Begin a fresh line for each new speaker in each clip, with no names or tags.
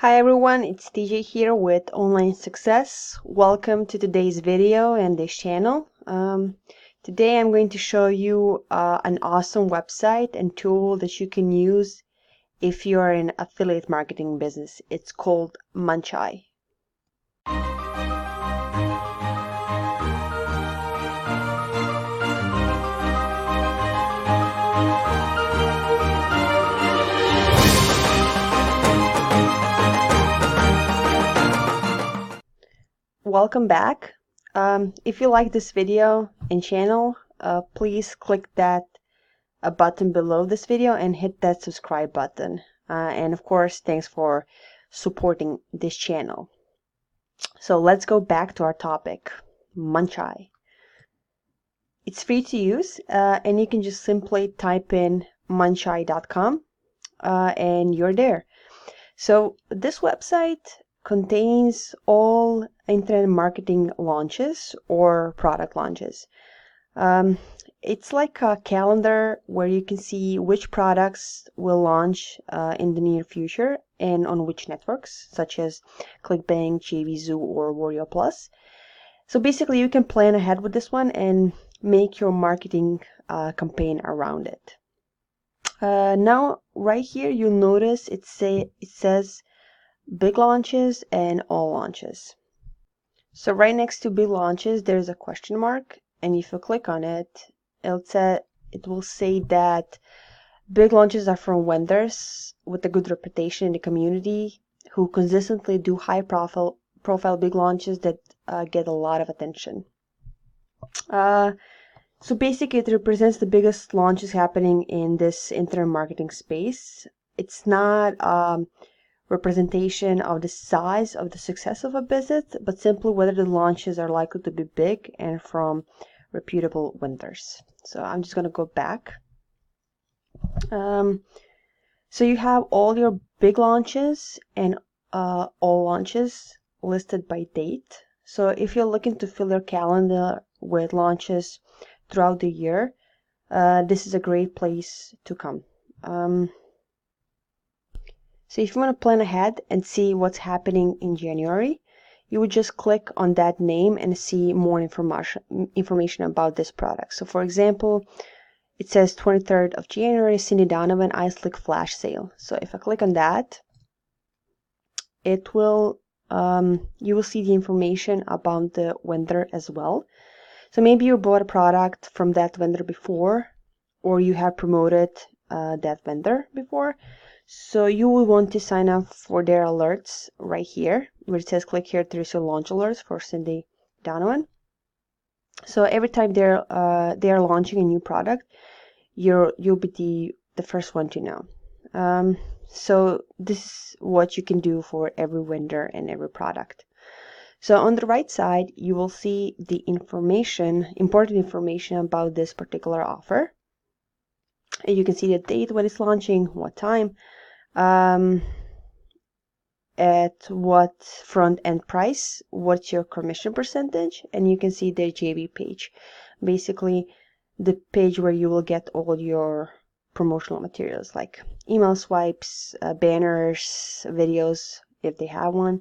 Hi everyone, it's TJ here with Online Success. Welcome to today's video and this channel. Today I'm going to show you an awesome website and tool that you can use if you're in affiliate marketing business. It's called MunchEye. Welcome back. If you like this video and channel, please click that button below this video and hit that subscribe button. And of course, thanks for supporting this channel. So let's go back to our topic, MunchEye. It's free to use, and you can just simply type in muncheye.com and you're there. So this website contains all internet marketing launches or product launches. It's like a calendar where you can see which products will launch in the near future and on which networks, such as ClickBank, JVZoo, or Warrior Plus. So basically, you can plan ahead with this one and make your marketing campaign around it. Now, right here, you'll notice it says big launches and all launches. So right next to big launches, there's a question mark, and if you click on it, it will say that big launches are from vendors with a good reputation in the community who consistently do high profile big launches that get a lot of attention. So basically, it represents the biggest launches happening in this internet marketing space. It's not representation of the size of the success of a business, but simply whether the launches are likely to be big and from reputable vendors. So I'm just going to go back. So you have all your big launches and all launches listed by date. So if you're looking to fill your calendar with launches throughout the year, this is a great place to come. So if you want to plan ahead and see what's happening in January, you would just click on that name and see more information about this product. So for example, it says 23rd of January, Cindy Donovan Ice Slick Flash Sale. So if I click on that, it will you will see the information about the vendor as well. So maybe you bought a product from that vendor before, or you have promoted that vendor before. So you will want to sign up for their alerts right here, where it says click here to receive launch alerts for Cindy Donovan. So every time they are launching a new product, you'll be the first one to know. So this is what you can do for every vendor and every product. So on the right side, you will see the important information about this particular offer. And you can see the date when it's launching, what time, at what front end price, what's your commission percentage, and you can see the JV page, basically the page where you will get all your promotional materials like email swipes, banners, videos if they have one,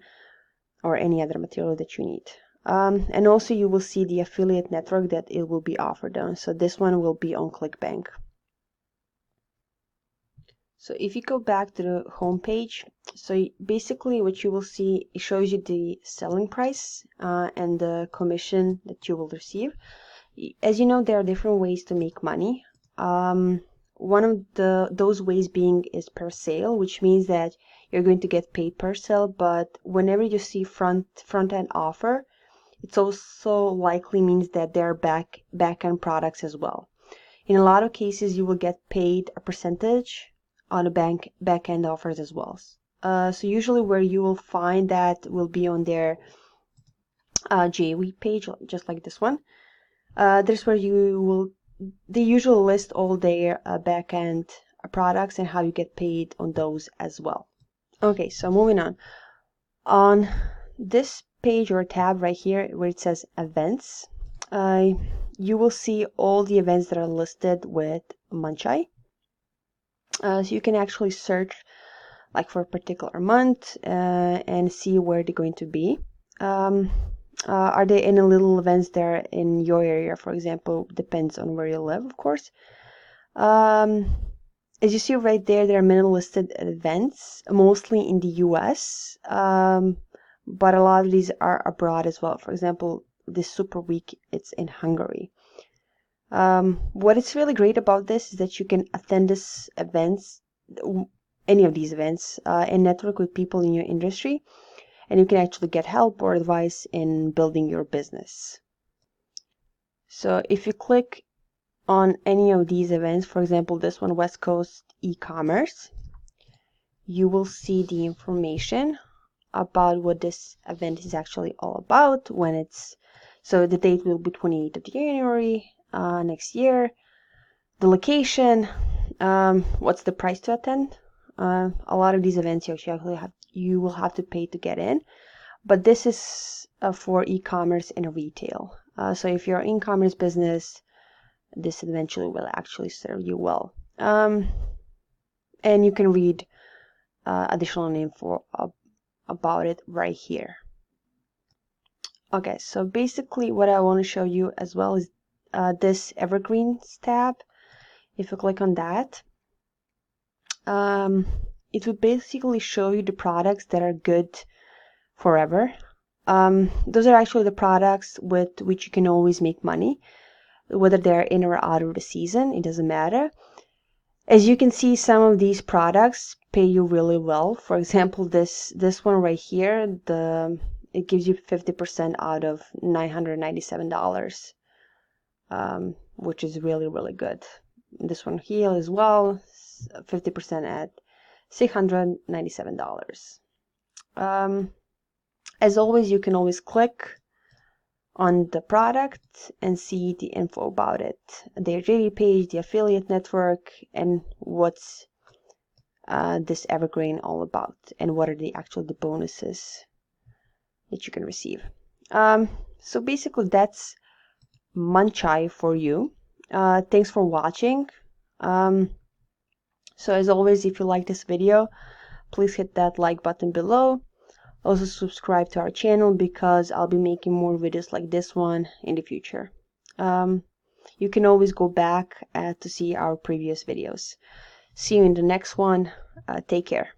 or any other material that you need. And also you will see the affiliate network that it will be offered on. So this one will be on ClickBank. So if you go back to the home page, so basically what you will see, it shows you the selling price and the commission that you will receive. As you know, there are different ways to make money. One of those ways being is per sale, which means that you're going to get paid per sale, but whenever you see front end offer, it also likely means that there are back end products as well. In a lot of cases, you will get paid a percentage on the back end offers as well. So usually where you will find that will be on their JV page, just like this one. There's where they usually list all their back end products and how you get paid on those as well. Okay, so moving on. On this page or tab right here where it says events, you will see all the events that are listed with MunchEye. So you can actually search like for a particular month, and see where they're going to be. Are there any little events there in your area, for example? Depends on where you live, of course. As you see right there, there are many listed events, mostly in the US, but a lot of these are abroad as well. For example, this Super Week, it's in Hungary. What is really great about this is that you can attend these events, any of these events, and network with people in your industry, and you can actually get help or advice in building your business. So if you click on any of these events, for example, this one, West Coast e-commerce, you will see the information about what this event is actually all about, when it's, so the date will be 28th of January next year, the location, what's the price to attend. A lot of these events you will have to pay to get in, but this is for e-commerce and retail. So if you're an e-commerce business, this eventually will actually serve you well. And you can read additional info about it right here. Okay, so basically what I want to show you as well is this Evergreens tab. If you click on that, it will basically show you the products that are good forever. Those are actually the products with which you can always make money, whether they're in or out of the season, it doesn't matter. As you can see, some of these products pay you really well. For example, this one right here, it gives you 50% out of $997, which is really, really good. This one here as well, 50% at $697. As always, you can always click on the product and see the info about it, their JD page, the affiliate network, and what's this Evergreen all about, and what are the bonuses that you can receive. So basically that's MunchEye for you. Thanks for watching. So as always, if you like this video, please hit that like button below. Also subscribe to our channel because I'll be making more videos like this one in the future. You can always go back to see our previous videos. See you in the next one. Take care.